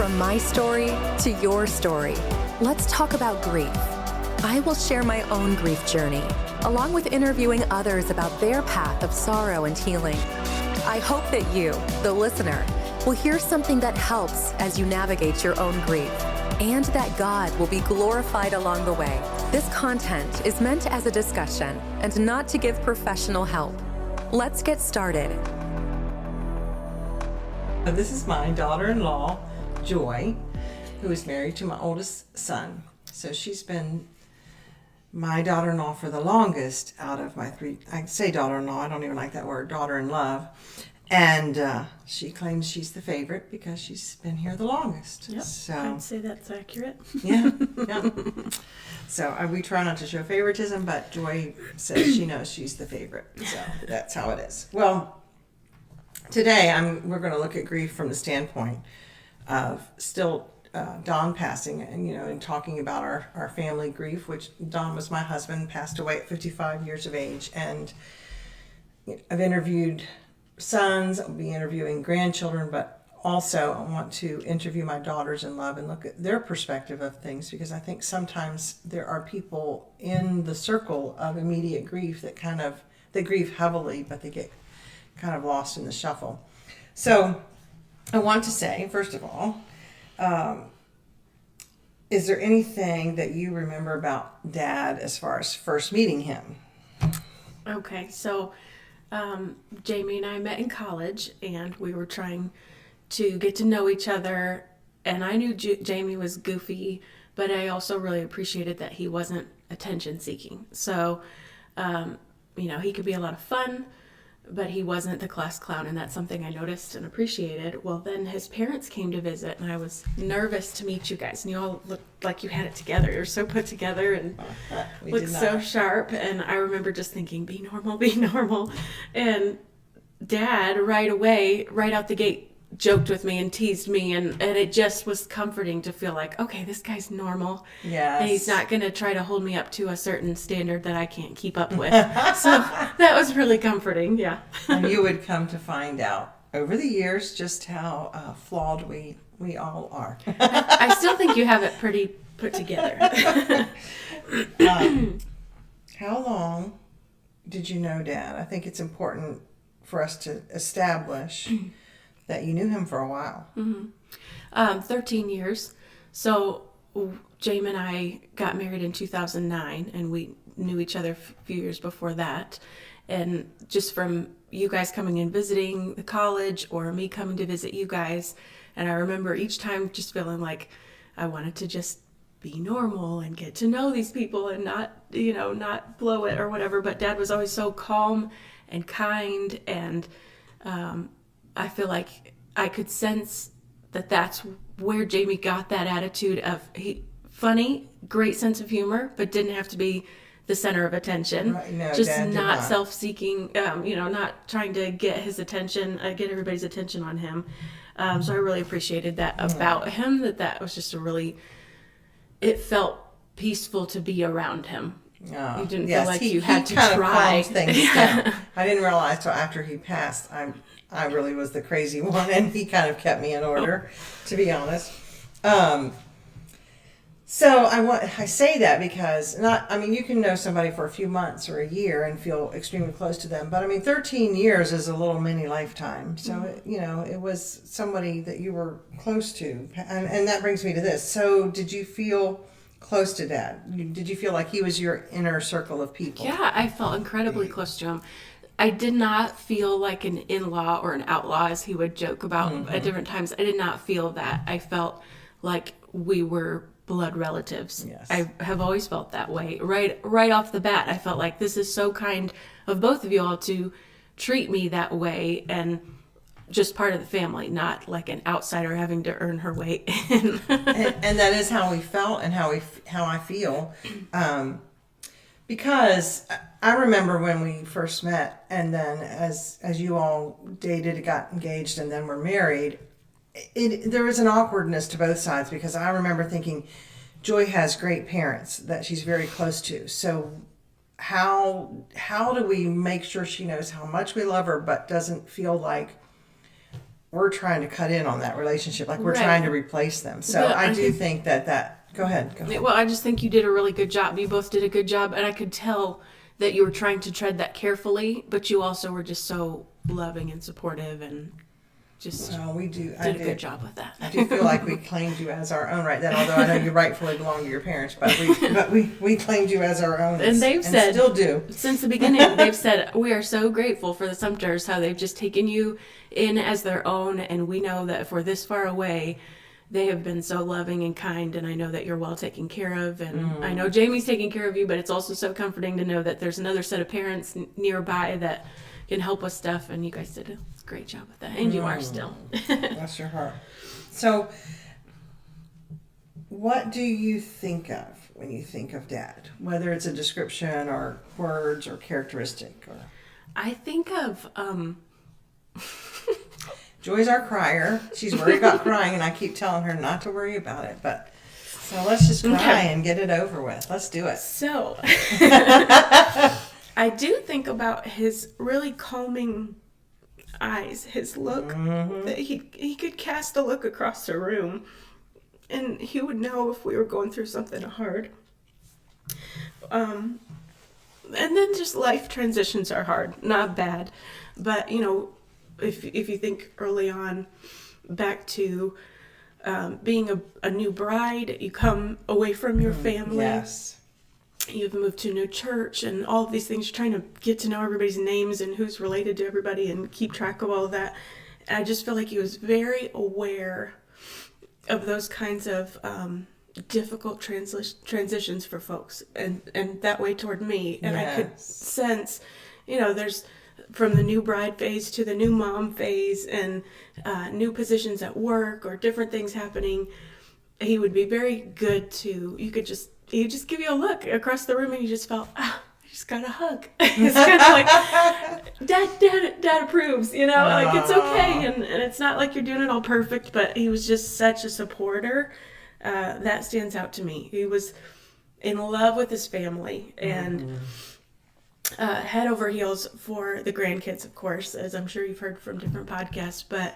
From my story to your story, let's talk about grief. I will share my own grief journey, along with interviewing others about their path of sorrow and healing. I hope that you, the listener, will hear something that helps as you navigate your own grief, and that God will be glorified along the way. This content is meant as a discussion and not to give professional help. Let's get started. This is my daughter-in-law, Joy, who is married to my oldest son. So she's been my daughter-in-law for the longest out of my three. I say daughter-in-law, I don't even like that word, daughter-in-love. And she claims she's the favorite because she's been here the longest. Yep, so I'd say that's accurate. Yeah. So we try not to show favoritism, but Joy says she knows she's the favorite. So that's how it is. Well, today we're going to look at grief from the standpoint of still Don passing, and talking about our family grief, which Don was my husband, passed away at 55 years of age. And I've interviewed sons, I'll be interviewing grandchildren, but also I want to interview my daughters-in-law and look at their perspective of things, because I think sometimes there are people in the circle of immediate grief that they grieve heavily, but they get kind of lost in the shuffle. So I want to say, first of all, is there anything that you remember about Dad as far as first meeting him? Okay, so Jamie and I met in college, and we were trying to get to know each other, and I knew Jamie was goofy, but I also really appreciated that he wasn't attention seeking. So, he could be a lot of fun, but he wasn't the class clown, and that's something I noticed and appreciated. Well, then his parents came to visit, and I was nervous to meet you guys, and you all looked like you had it together. You're so put together and looked so sharp, and I remember just thinking, be normal. And Dad, right away, right out the gate, joked with me and teased me, and it just was comforting to feel like, okay, this guy's normal. Yes. And he's not going to try to hold me up to a certain standard that I can't keep up with. So that was really comforting, yeah. And you would come to find out over the years just how flawed we all are. I still think you have it pretty put together. How long did you know Dad? I think it's important for us to establish that you knew him for a while. 13 years. So Jamie and I got married in 2009, and we knew each other a few years before that. And just from you guys coming and visiting the college, or me coming to visit you guys, and I remember each time just feeling like I wanted to just be normal and get to know these people and not blow it or whatever. But Dad was always so calm and kind, and I feel like I could sense that that's where Jamie got that attitude of funny, great sense of humor, but didn't have to be the center of attention. Right. No, just Dad not self-seeking, not trying to get his attention, get everybody's attention on him. So I really appreciated that about him, that was just it felt peaceful to be around him. You didn't feel like you had to try. Calms things down. I didn't realize till after he passed, I really was the crazy one, and he kind of kept me in order, to be honest. So I say that because you can know somebody for a few months or a year and feel extremely close to them, but 13 years is a little mini lifetime. So it was somebody that you were close to, and that brings me to this. So did you feel close to Dad? Did you feel like he was your inner circle of people? Yeah, I felt incredibly close to him. I did not feel like an in-law or an outlaw, as he would joke about at different times. I did not feel that. I felt like we were blood relatives. Yes. I have always felt that way. Right off the bat, I felt like this is so kind of both of you all to treat me that way, and just part of the family, not like an outsider having to earn her way in. and that is how we felt, and how I feel. Because I remember when we first met, and then as you all dated, got engaged, and then were married, there was an awkwardness to both sides, because I remember thinking, Joy has great parents that she's very close to. So how do we make sure she knows how much we love her, but doesn't feel like we're trying to cut in on that relationship, like we're Right. trying to replace them. So But I do think that go ahead. Well, I just think you did a really good job. You both did a good job, and I could tell that you were trying to tread that carefully, but you also were just so loving and supportive, and just we did a good job with that. I do feel like we claimed you as our own right then, although I know you rightfully belong to your parents, but we claimed you as our own, And they've said, still do. Since the beginning, they've said, we are so grateful for the Sumters, how they've just taken you in as their own, and we know that if we're this far away, they have been so loving and kind, and I know that you're well taken care of, and I know Jamie's taking care of you, but it's also so comforting to know that there's another set of parents nearby that can help us stuff, and you guys did a great job with that, and you are still. Bless your heart. So, what do you think of when you think of Dad? Whether it's a description or words or characteristic, or I think of Joy's our crier. She's worried about crying, and I keep telling her not to worry about it. But so let's just cry and get it over with. Let's do it. So, I do think about his really calming eyes, his look, that he could cast a look across the room, and he would know if we were going through something hard. And then just life transitions are hard, not bad, but you know, if you think early on back to being a new bride, you come away from your family. Yes. You've moved to a new church and all of these things. You're trying to get to know everybody's names and who's related to everybody and keep track of all of that. And I just feel like he was very aware of those kinds of difficult transitions for folks, and that way toward me. And I could sense, you know, there's from the new bride phase to the new mom phase, and new positions at work or different things happening. He would be very good to, he'd just give you a look across the room, and you just felt, I just got a hug. It's kind of like, Dad approves, you know, like it's okay. And it's not like you're doing it all perfect, but he was just such a supporter. That stands out to me. He was in love with his family, and head over heels for the grandkids, of course, as I'm sure you've heard from different podcasts, but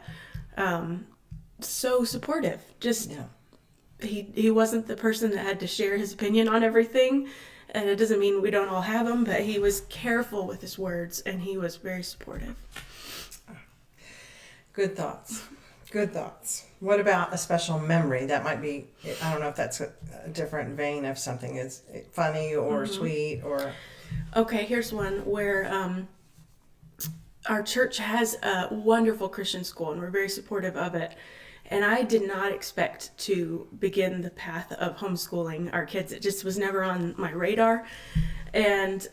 so supportive. Just he wasn't the person that had to share his opinion on everything, and it doesn't mean we don't all have them, but he was careful with his words, and he was very supportive. Good thoughts. Good thoughts. What about a special memory? That might be, I don't know if that's a different vein of something. It's funny or sweet or... Okay, here's one where our church has a wonderful Christian school, and we're very supportive of it. And I did not expect to begin the path of homeschooling our kids. It just was never on my radar. And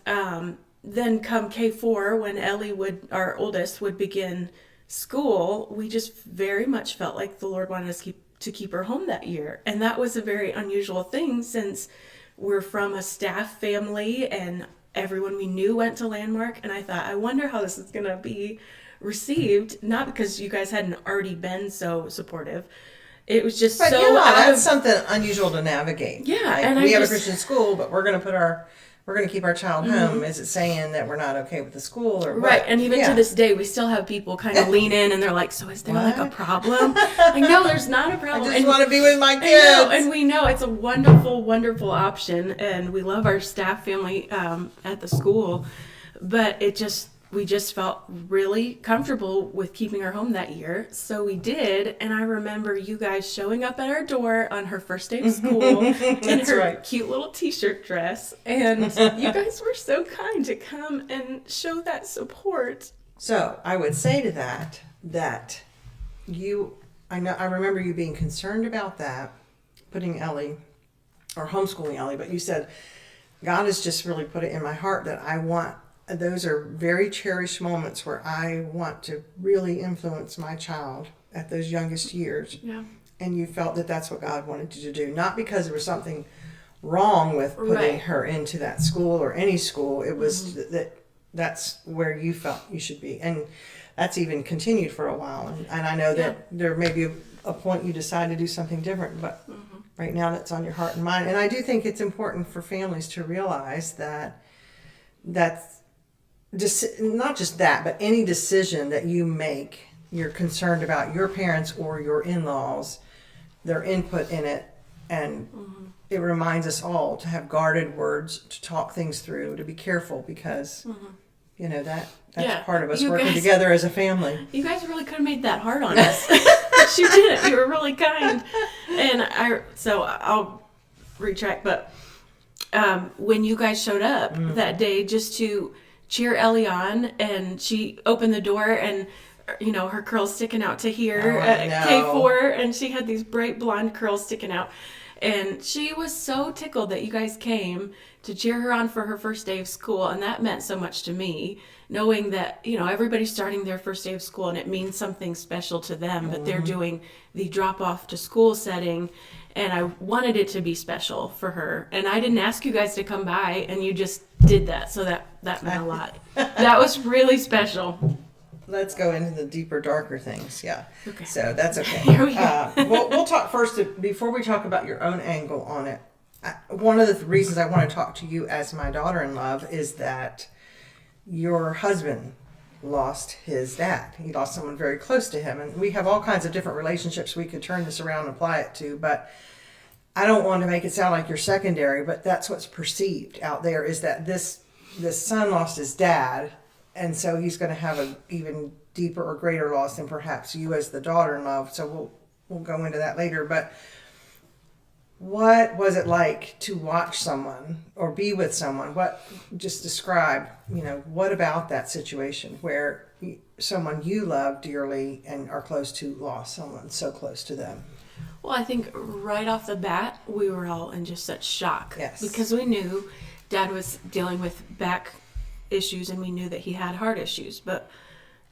then come K4, when Ellie our oldest, would begin school, we just very much felt like the Lord wanted us to keep her home that year. And that was a very unusual thing, since we're from a staff family and everyone we knew went to Landmark. And I thought, I wonder how this is going to be received. Not because you guys hadn't already been so supportive. It was just but so that's something unusual to navigate. Yeah. Like, and we have a Christian school, but we're going to keep our child home. Is it saying that we're not okay with the school or what? Right, and even to this day, we still have people kind of lean in, and they're like, so is there like a problem? Like, no, there's not a problem. I just want to be with my kids. And we know it's a wonderful, wonderful option, and we love our staff family at the school, but we just felt really comfortable with keeping her home that year. So we did. And I remember you guys showing up at our door on her first day of school in her cute little t-shirt dress. And you guys were so kind to come and show that support. So I would say to that I remember you being concerned about that, putting Ellie or homeschooling Ellie, but you said, God has just really put it in my heart that those are very cherished moments where I want to really influence my child at those youngest years. Yeah. And you felt that that's what God wanted you to do. Not because there was something wrong with putting her into that school or any school. It was that's where you felt you should be. And that's even continued for a while. And I know that there may be a point you decide to do something different, but right now that's on your heart and mind. And I do think it's important for families to realize that's not just that, but any decision that you make you're concerned about your parents or your in-laws, their input in it, and it reminds us all to have guarded words, to talk things through, to be careful, because you know that's part of us working together as a family. You guys really could have made that hard on us. You didn't. You were really kind. And I'll retract, but when you guys showed up that day just to cheer Ellie on, and she opened the door and her curls sticking out to here at K4, and she had these bright blonde curls sticking out, and she was so tickled that you guys came to cheer her on for her first day of school. And that meant so much to me, knowing that everybody's starting their first day of school and it means something special to them, but they're doing the drop off to school setting, and I wanted it to be special for her. And I didn't ask you guys to come by, and you just did that, so that meant a lot. That was really special. Let's go into the deeper, darker things. Yeah. Okay. So that's okay. Here we go. We'll talk first, before we talk about your own angle on it. One of the reasons I want to talk to you as my daughter-in-law is that your husband lost his dad. He lost someone very close to him. And we have all kinds of different relationships we could turn this around and apply it to. But I don't want to make it sound like you're secondary, but that's what's perceived out there, is that this son lost his dad. And so he's going to have an even deeper or greater loss than perhaps you as the daughter-in-law. So we'll go into that later. But what was it like to watch someone or be with someone? Just describe, what about that situation where someone you love dearly and are close to lost someone so close to them? Well, I think right off the bat, we were all in just such shock. Yes. Because we knew Dad was dealing with back issues, and we knew that he had heart issues, but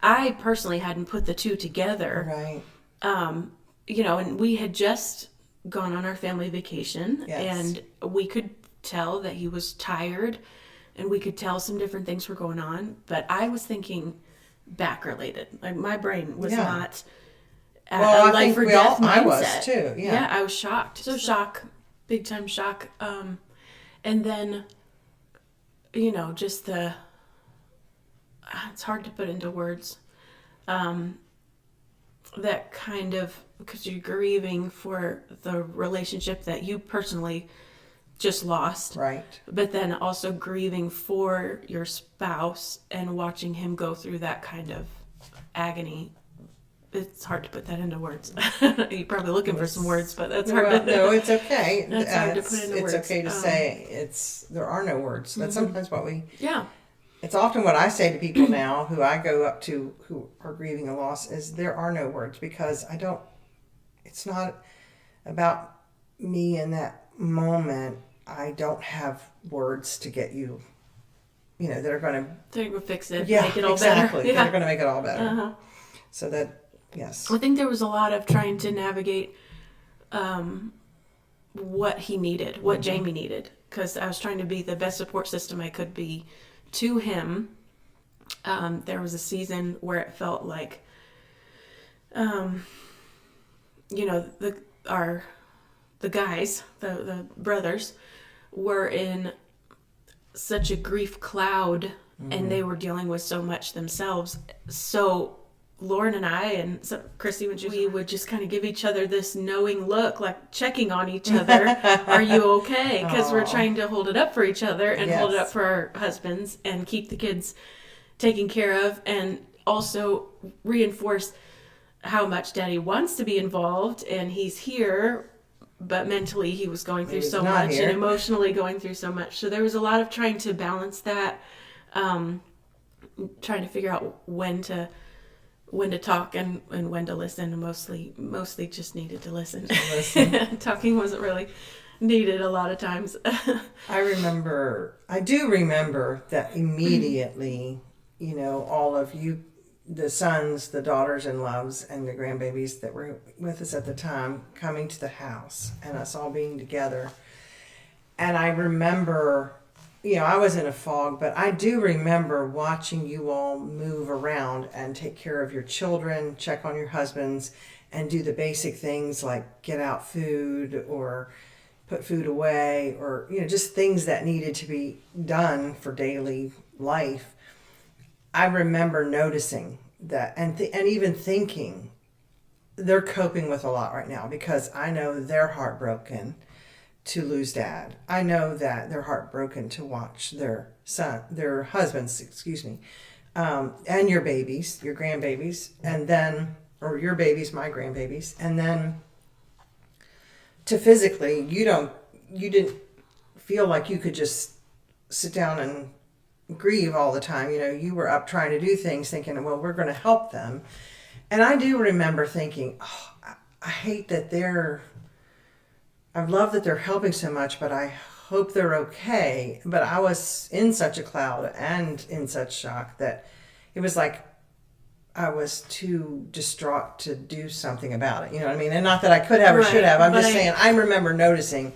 I personally hadn't put the two together. Right. And we had just gone on our family vacation, yes. and we could tell that he was tired, and we could tell some different things were going on, but I was thinking back related. Like, my brain was not at a life or death mindset. I was too. Yeah, I was shocked. So shock, big time shock. And then, just it's hard to put into words. That kind of, because you're grieving for the relationship that you personally just lost. Right. But then also grieving for your spouse and watching him go through that kind of agony. It's hard to put that into words. You're probably looking for some words, but that's hard to... No, it's okay. That's hard to put into words. It's okay to say. There are no words. That's sometimes what we... Yeah. It's often what I say to people now who I go up to who are grieving a loss is there are no words, because it's not about me in that moment. I don't have words to get you, that are going to... They're going to fix it, yeah, make it all exactly. better. They're going to make it all better. Uh-huh. So that, yes. I think there was a lot of trying to navigate what he needed, what Jamie needed, because I was trying to be the best support system I could be to him. There was a season where it felt like, the guys, the brothers, were in such a grief cloud, and they were dealing with so much themselves. So Lauren and I, and Chrissy, we would just kind of give each other this knowing look, like checking on each other. Are you okay? Because we're trying to hold it up for each other and hold it up for our husbands and keep the kids taken care of, and also reinforce how much Daddy wants to be involved, and he's here, but mentally he was going through so much and emotionally going through so much. So there was a lot of trying to balance that, trying to figure out when to talk and when to listen, and mostly just needed to listen. Talking wasn't really needed a lot of times. I do remember that immediately, all of you, the sons, the daughters-in-laws, and the grandbabies that were with us at the time coming to the house and us all being together. And I remember, I was in a fog, but I do remember watching you all move around and take care of your children, check on your husbands, and do the basic things like get out food or put food away, or, just things that needed to be done for daily life. I remember noticing that, and even thinking they're coping with a lot right now, because I know they're heartbroken to lose dad. I know that they're heartbroken to watch their husbands, and your babies, your grandbabies, and then, or your babies, my grandbabies, and then to physically, you didn't feel like you could just sit down and grieve all the time. You were up trying to do things, thinking, well, we're going to help them. And I do remember thinking, I hate that I love that they're helping so much, but I hope they're okay. But I was in such a cloud and in such shock that it was like I was too distraught to do something about it. You know what I mean? And not that I could have or should have. I'm just saying, I remember noticing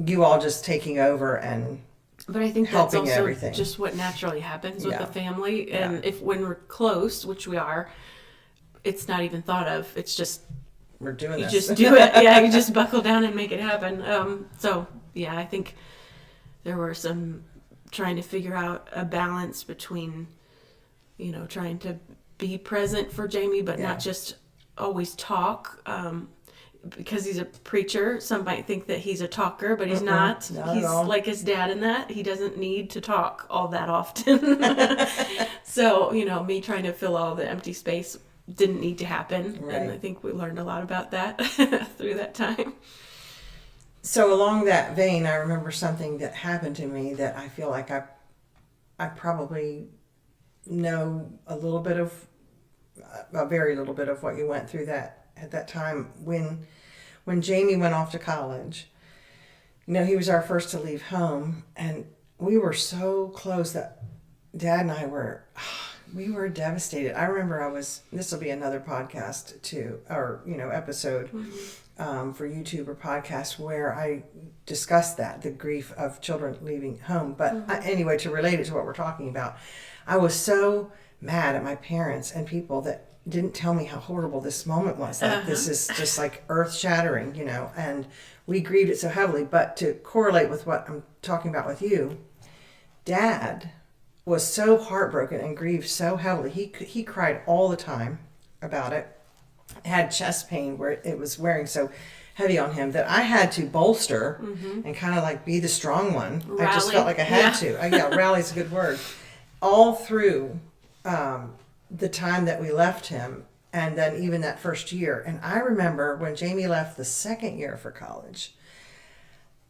you all just taking over and but I think that's also everything. Just what naturally happens with the family. And if when we're close, which we are, it's not even thought of. It's just we're doing this. You just do it. Yeah, you just buckle down and make it happen. So yeah, I think there were some trying to figure out a balance between, trying to be present for Jamie, but not just always talk. Because he's a preacher, some might think that he's a talker, but he's not. He's like his dad in that. He doesn't need to talk all that often. So, me trying to fill all the empty space didn't need to happen. Right. And I think we learned a lot about that through that time. So along that vein, I remember something that happened to me that I feel like I probably know a very little bit of what you went through at that time when Jamie went off to college. He was our first to leave home, and we were so close that Dad and I were devastated. I remember this will be another podcast too, or episode for YouTube or podcast, where I discussed the grief of children leaving home. But anyway, to relate it to what we're talking about, I was so mad at my parents and people that didn't tell me how horrible this moment was. This is just like earth shattering, and we grieved it so heavily. But to correlate with what I'm talking about with you, Dad was so heartbroken and grieved so heavily. He cried all the time about it. Had chest pain where it was wearing so heavy on him that I had to bolster and kind of like be the strong one. Rally. I just felt like I had to. Rally's a good word. All through the time that we left him, and then even that first year. And I remember when Jamie left the second year for college,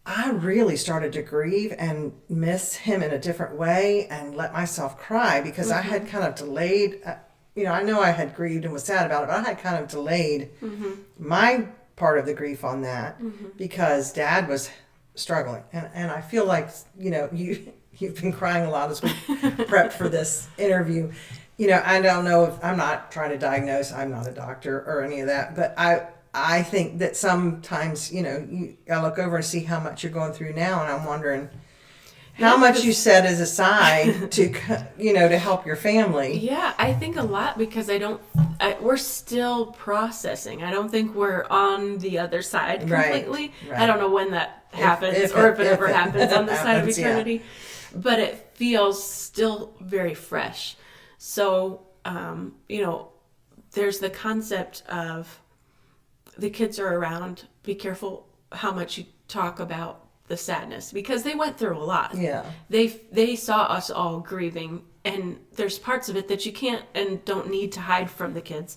I really started to grieve and miss him in a different way and let myself cry, because I had kind of delayed, I know I had grieved and was sad about it, but I had kind of delayed my part of the grief on that because Dad was struggling. And I feel like, you've been crying a lot as we prepped for this interview. I don't know if I'm not trying to diagnose, I'm not a doctor or any of that, but I think that sometimes, I look over and see how much you're going through now, and I'm wondering how much you set as aside to, to help your family. Yeah, I think a lot, because we're still processing. I don't think we're on the other side completely. Right. I don't know when that happens, if it ever happens on the side of eternity, but it feels still very fresh. So, there's the concept of the kids are around. Be careful how much you talk about the sadness, because they went through a lot. Yeah. They saw us all grieving, and there's parts of it that you can't and don't need to hide from the kids.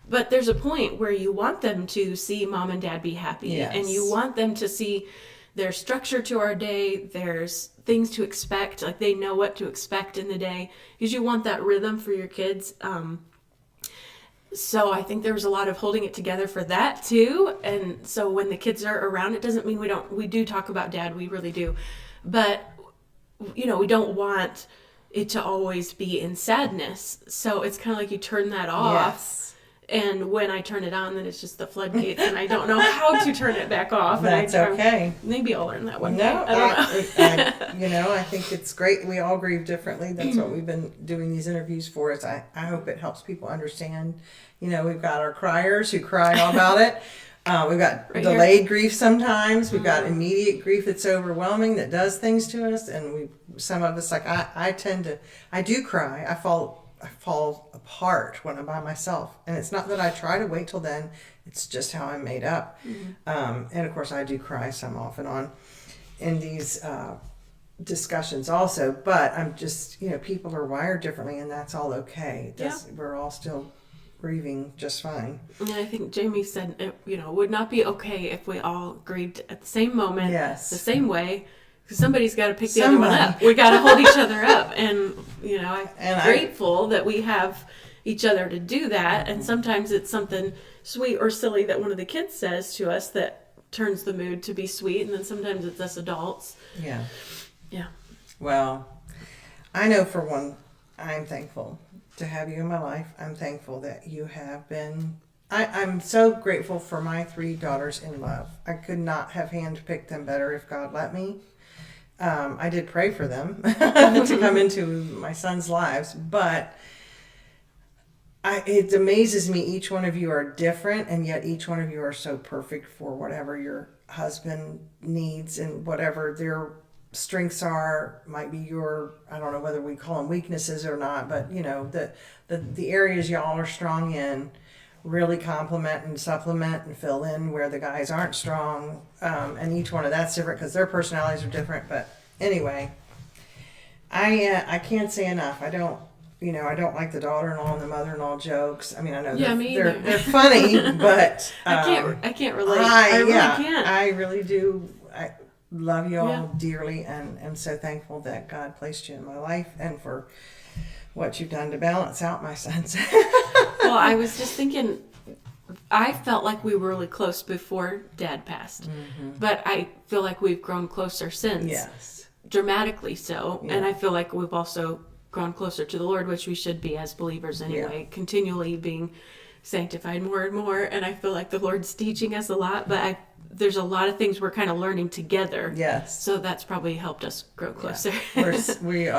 But there's a point where you want them to see Mom and Dad be happy. Yes. And you want them to see there's structure to our day. There's things to expect. Like, they know what to expect in the day, because you want that rhythm for your kids. So I think there was a lot of holding it together for that too. And so when the kids are around, it doesn't mean we do talk about Dad. We really do. But, we don't want it to always be in sadness. So it's kind of like you turn that off. Yes. And when I turn it on, then it's just the floodgates, and I don't know how to turn it back off. That's okay. Maybe I'll learn that one day. No, I don't know. I think it's great. We all grieve differently. That's what we've been doing these interviews for. Is I hope it helps people understand. We've got our criers who cry all about it. We've got delayed grief sometimes. We've got immediate grief that's overwhelming, that does things to us. And some of us, like I do cry. I fall apart when I'm by myself. And it's not that I try to wait till then. It's just how I'm made up. And of course, I do cry some off and on in these discussions also. But I'm just, people are wired differently, and that's all okay. We're all still grieving just fine. And I think Jamie said, it would not be okay if we all grieved at the same moment, the same way. Because somebody's got to pick the other one up. We got to hold each other up. And, I'm grateful that we have each other to do that. And sometimes it's something sweet or silly that one of the kids says to us that turns the mood to be sweet. And then sometimes it's us adults. Yeah. Yeah. Well, I know for one, I'm thankful to have you in my life. I'm thankful that you have been... I'm so grateful for my 3 daughters in love. I could not have handpicked them better if God let me. I did pray for them to come into my son's lives, but it amazes me. Each one of you are different, and yet each one of you are so perfect for whatever your husband needs and whatever their strengths are. Might be your, I don't know whether we call them weaknesses or not, but the areas y'all are strong in really complement and supplement and fill in where the guys aren't strong, and each one of that's different because their personalities are different. But anyway, I can't say enough. I don't like the daughter-in-law and the mother-in-law jokes. I mean, I know they're funny, but I can't relate. I really can't. I really do. I love you all dearly, and am so thankful that God placed you in my life and for what you've done to balance out my sons. Well, I was just thinking, I felt like we were really close before Dad passed, but I feel like we've grown closer since. Yes. Dramatically so. Yeah. And I feel like we've also grown closer to the Lord, which we should be as believers anyway, continually being sanctified more and more. And I feel like the Lord's teaching us a lot, but there's a lot of things we're kind of learning together. Yes. So that's probably helped us grow closer. Yeah. We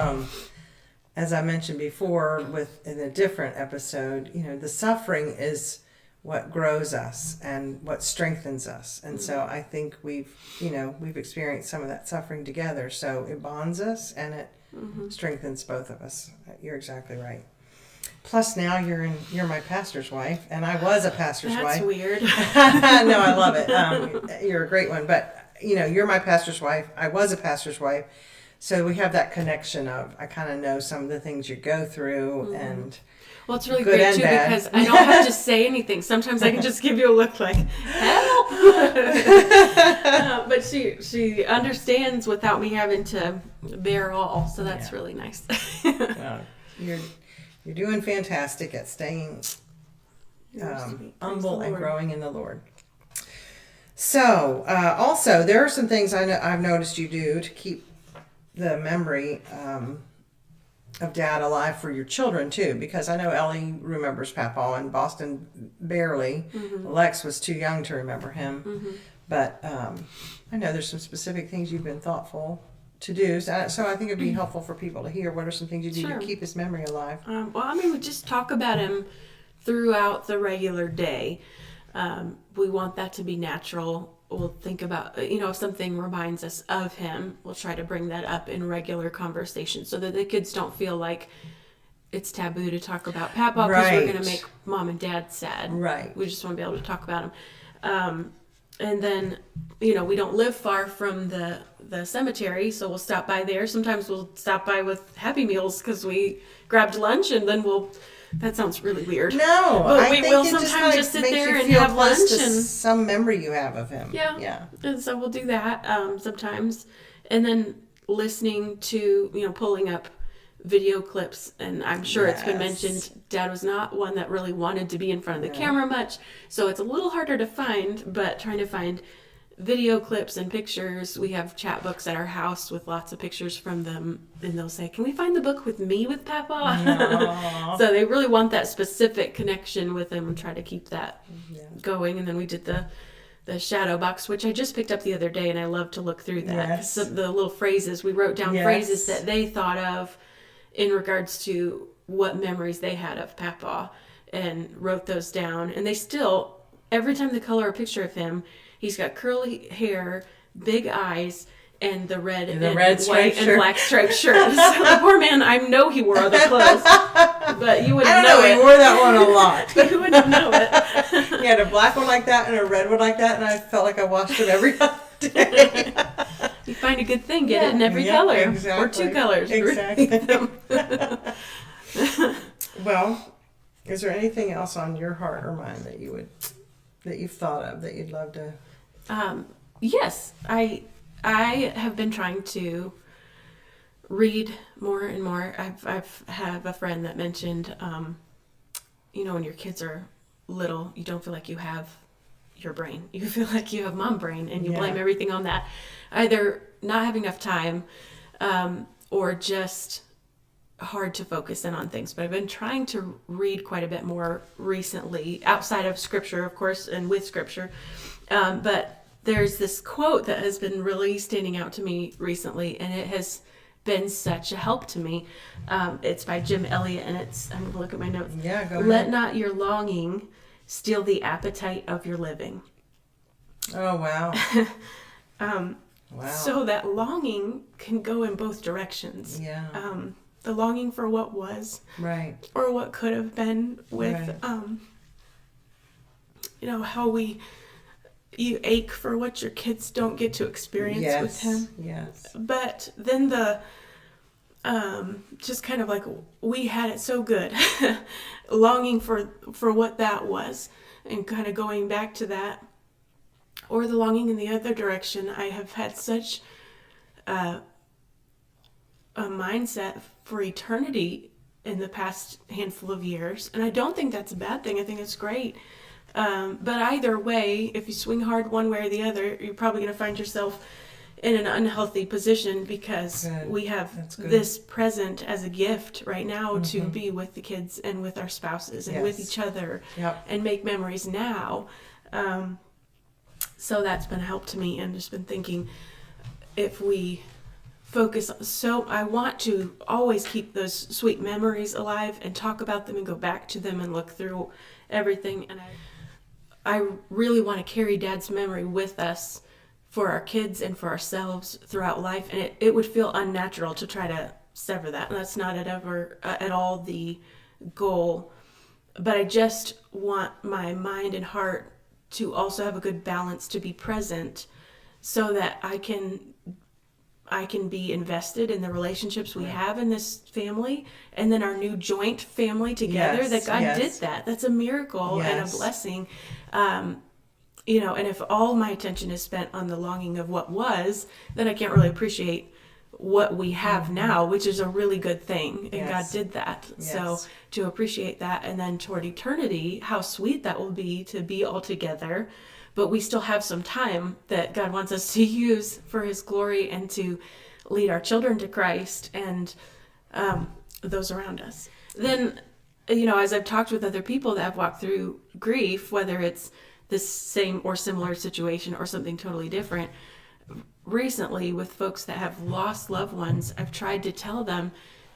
as I mentioned before in a different episode, the suffering is what grows us and what strengthens us. And so I think we've experienced some of that suffering together. So it bonds us and it strengthens both of us. You're exactly right. Plus now you're my pastor's wife, and I was a pastor's wife. That's weird. No, I love it. You're a great one. But, you're my pastor's wife. I was a pastor's wife. So we have that connection of, I kind of know some of the things you go through, and well, it's really great too because I don't have to say anything. Sometimes I can just give you a look like, help. But she understands without me having to bear all. So that's really nice. Well, you're doing fantastic at staying humble and growing in the Lord. So also there are some things I've noticed you do to keep the memory of Dad alive for your children too, because I know Ellie remembers Papa and Boston barely. Lex was too young to remember him, but I know there's some specific things you've been thoughtful to do. So I think it'd be helpful for people to hear what are some things you do to keep his memory alive. We just talk about him throughout the regular day. We want that to be natural. We'll think about, if something reminds us of him, we'll try to bring that up in regular conversation so that the kids don't feel like it's taboo to talk about Papa because we're going to make Mom and Dad sad. Right. We just want to be able to talk about him. And then, we don't live far from the cemetery, so we'll stop by there. Sometimes we'll stop by with Happy Meals because we grabbed lunch, and then that sounds really weird. No, but I we think will it sometimes just sit there and have lunch and some memory you have of him. Yeah. And so we'll do that sometimes, and then listening to pulling up video clips. And I'm sure it's been mentioned, Dad was not one that really wanted to be in front of the camera much, so it's a little harder to find. But trying to find video clips and pictures. We have chat books at our house with lots of pictures from them, and they'll say, "Can we find the book with me with Papa?" So they really want that specific connection with him and try to keep that going. And then we did the shadow box, which I just picked up the other day, and I love to look through that. Yes. So the little phrases, we wrote down phrases that they thought of in regards to what memories they had of Papa, and wrote those down. And they still, every time they color a picture of him, he's got curly hair, big eyes, and the red and white and black striped shirt. So the poor man, I know he wore other clothes, but you wouldn't know I wore that one a lot. You wouldn't know it. You had a black one like that and a red one like that, and I felt like I washed them every day. You find a good thing, get it in every color. Exactly. Or 2 colors. Exactly. Well, is there anything else on your heart or mind that you've thought of that you'd love to? Yes, I have been trying to read more and more. I've have a friend that mentioned, when your kids are little, you don't feel like you have your brain. You feel like you have mom brain, and you blame everything on that. Either not having enough time, or just hard to focus in on things. But I've been trying to read quite a bit more recently, outside of scripture, of course, and with scripture. But there's this quote that has been really standing out to me recently, and it has been such a help to me. It's by Jim Elliot, and I'm going to look at my notes. Yeah, go ahead. Let not your longing steal the appetite of your living. Oh, wow. Wow. So that longing can go in both directions. Yeah. The longing for what was, Right. or what could have been, with, how you ache for what your kids don't get to experience with him. Yes. But then the, just kind of like, we had it so good, longing for what that was, and kind of going back to that, or the longing in the other direction. I have had such a mindset for eternity in the past handful of years, and I don't think that's a bad thing. I think it's great. But either way, if you swing hard one way or the other, you're probably going to find yourself in an unhealthy position, because we have this present as a gift right now to be with the kids and with our spouses and with each other and make memories now. So that's been a help to me, and just been thinking, if we focus, so I want to always keep those sweet memories alive and talk about them and go back to them and look through everything. And I really want to carry Dad's memory with us for our kids and for ourselves throughout life. And it would feel unnatural to try to sever that. And that's not at all the goal. But I just want my mind and heart to also have a good balance, to be present, so that I can be invested in the relationships we have in this family, and then our new joint family together. That God did that. That's a miracle and a blessing. And if all my attention is spent on the longing of what was, then I can't really appreciate what we have now, which is a really good thing. And God did that. So to appreciate that, and then toward eternity, how sweet that will be to be all together. But we still have some time that God wants us to use for His glory, and to lead our children to Christ and those around us. Then, as I've talked with other people that have walked through grief, whether it's this same or similar situation or something totally different, recently with folks that have lost loved ones, I've tried to tell them,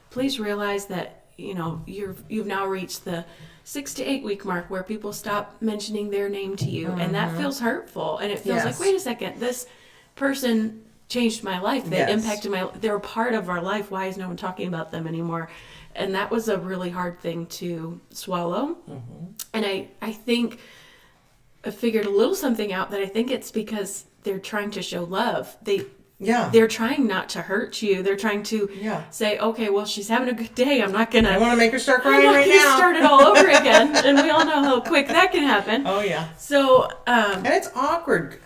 please realize that, you've now reached the 6 to 8 week mark where people stop mentioning their name to you. And that feels hurtful. And it feels like, wait a second, this person changed my life. They impacted they're a part of our life. Why is no one talking about them anymore? And that was a really hard thing to swallow. And I think I figured a little something out, that I think it's because they're trying to show love. They're trying not to hurt you. They're trying to say, okay, well, she's having a good day. I want to make her start crying right now. Start it all over again. And we all know how quick that can happen. Oh, yeah. So, and it's awkward.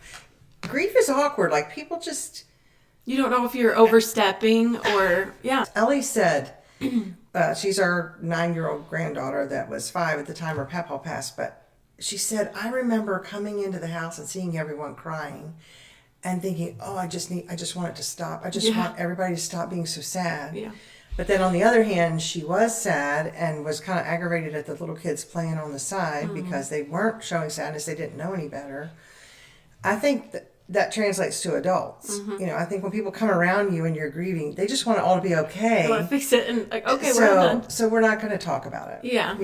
Grief is awkward. Like, people just... You don't know if you're overstepping or... Ellie said, she's our 9-year-old granddaughter that was 5 at the time her papa passed, but she said, I remember coming into the house and seeing everyone crying and thinking, oh, I just want it to stop. I just want everybody to stop being so sad. Yeah. But then on the other hand, she was sad and was kind of aggravated at the little kids playing on the side because they weren't showing sadness. They didn't know any better. I think that translates to adults. I think when people come around you and you're grieving, they just want it all to be okay. I want to fix it and okay, we're done. So we're not going to talk about it. Yeah.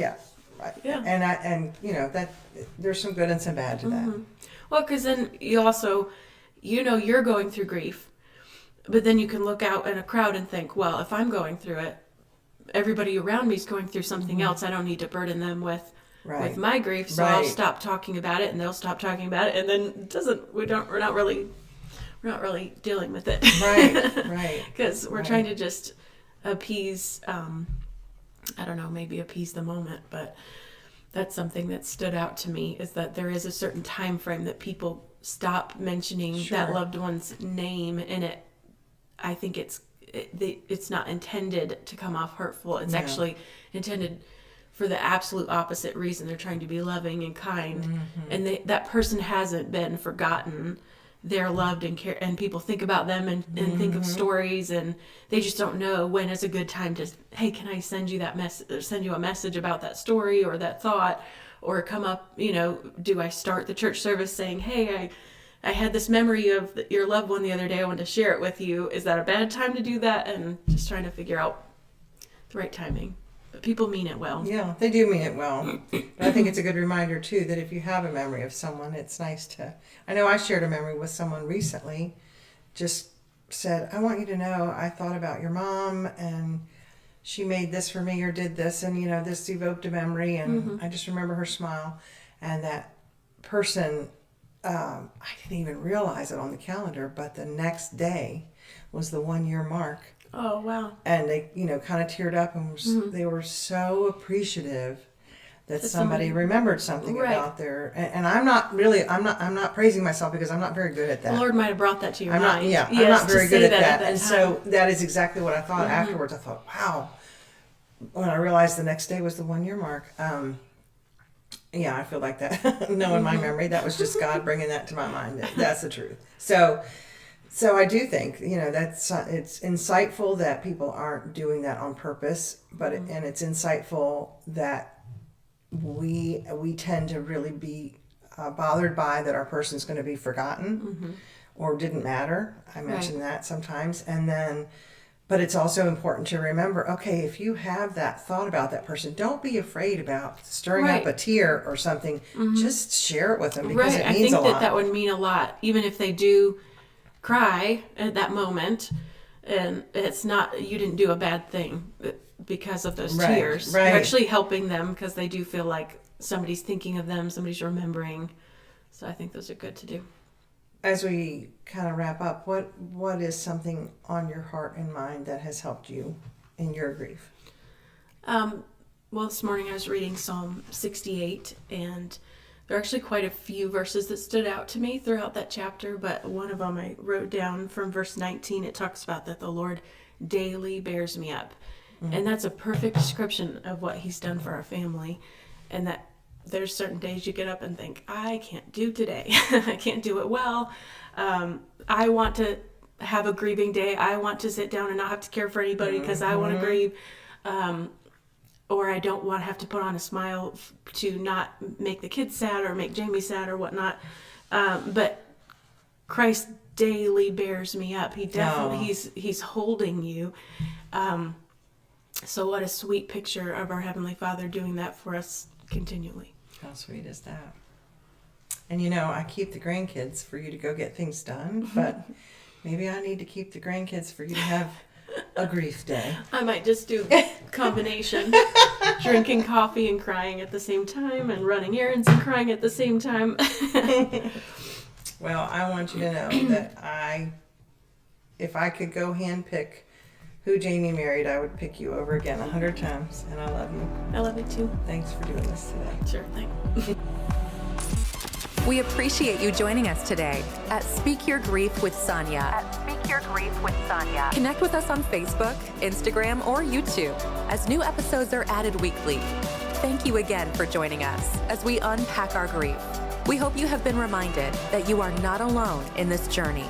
Right. Yeah. And that there's some good and some bad to that. Well, because then you also, you're going through grief, but then you can look out in a crowd and think, well, if I'm going through it, everybody around me is going through something else. I don't need to burden them with my grief. So I'll stop talking about it, and they'll stop talking about it, and then we're not really dealing with it. Right. Because we're trying to just appease, I don't know, maybe appease the moment, but that's something that stood out to me, is that there is a certain time frame that people stop mentioning that loved one's name, and I think it's not intended to come off hurtful. It's actually intended for the absolute opposite reason. They're trying to be loving and kind, and that person hasn't been forgotten. They're loved and care, and people think about them and think of stories, and they just don't know when is a good time to, hey, can I send you that message, or send you a message about that story or that thought, or come up, do I start the church service saying, hey, I had this memory of your loved one the other day, I wanted to share it with you. Is that a bad time to do that? And just trying to figure out the right timing. But people mean it well. Yeah, they do mean it well. But I think it's a good reminder, too, that if you have a memory of someone, it's nice to... I know I shared a memory with someone recently, just said, I want you to know I thought about your mom, and she made this for me or did this, and, this evoked a memory, and I just remember her smile. And that person, I didn't even realize it on the calendar, but the next day was the 1-year mark. Oh, wow. And they, kind of teared up, and they were so appreciative that somebody remembered something about their, and I'm not praising myself, because I'm not very good at that. The Lord might have brought that to your mind. I'm not very good at that. And so that is exactly what I thought afterwards. I thought, wow, when I realized the next day was the 1-year mark. I feel like that. Knowing my memory, that was just God bringing that to my mind. That's the truth. So I do think, that's it's insightful that people aren't doing that on purpose, but and it's insightful that we tend to really be bothered by that our person's going to be forgotten or didn't matter. I mentioned that sometimes, but it's also important to remember, okay, if you have that thought about that person, don't be afraid about stirring up a tear or something. Just share it with them, because it means a lot. I think that would mean a lot, even if they do cry at that moment, and it's not, you didn't do a bad thing because of those tears. You're actually helping them, because they do feel like somebody's thinking of them, somebody's remembering. So I think those are good to do. As we kind of wrap up, what is something on your heart and mind that has helped you in your grief? Well, this morning I was reading Psalm 68, and there are actually quite a few verses that stood out to me throughout that chapter, but one of them I wrote down from verse 19. It talks about that the Lord daily bears me up. And that's a perfect description of what he's done for our family, and that there's certain days you get up and think, I can't do today. I can't do it well. I want to have a grieving day. I want to sit down and not have to care for anybody because I want to grieve. Or I don't want to have to put on a smile to not make the kids sad or make Jamie sad or whatnot. But Christ daily bears me up. He definitely, he's holding you. So what a sweet picture of our Heavenly Father doing that for us continually. How sweet is that? And I keep the grandkids for you to go get things done, but maybe I need to keep the grandkids for you to have a grief day. I might just do a combination. Drinking coffee and crying at the same time, and running errands and crying at the same time. Well, I want you to know that if I could go handpick who Jamie married, I would pick you over again 100 times, and I love you. I love you too. Thanks for doing this today. Sure thing. We appreciate you joining us today at Speak Your Grief with Sonia. Connect with us on Facebook, Instagram, or YouTube, as new episodes are added weekly. Thank you again for joining us as we unpack our grief. We hope you have been reminded that you are not alone in this journey.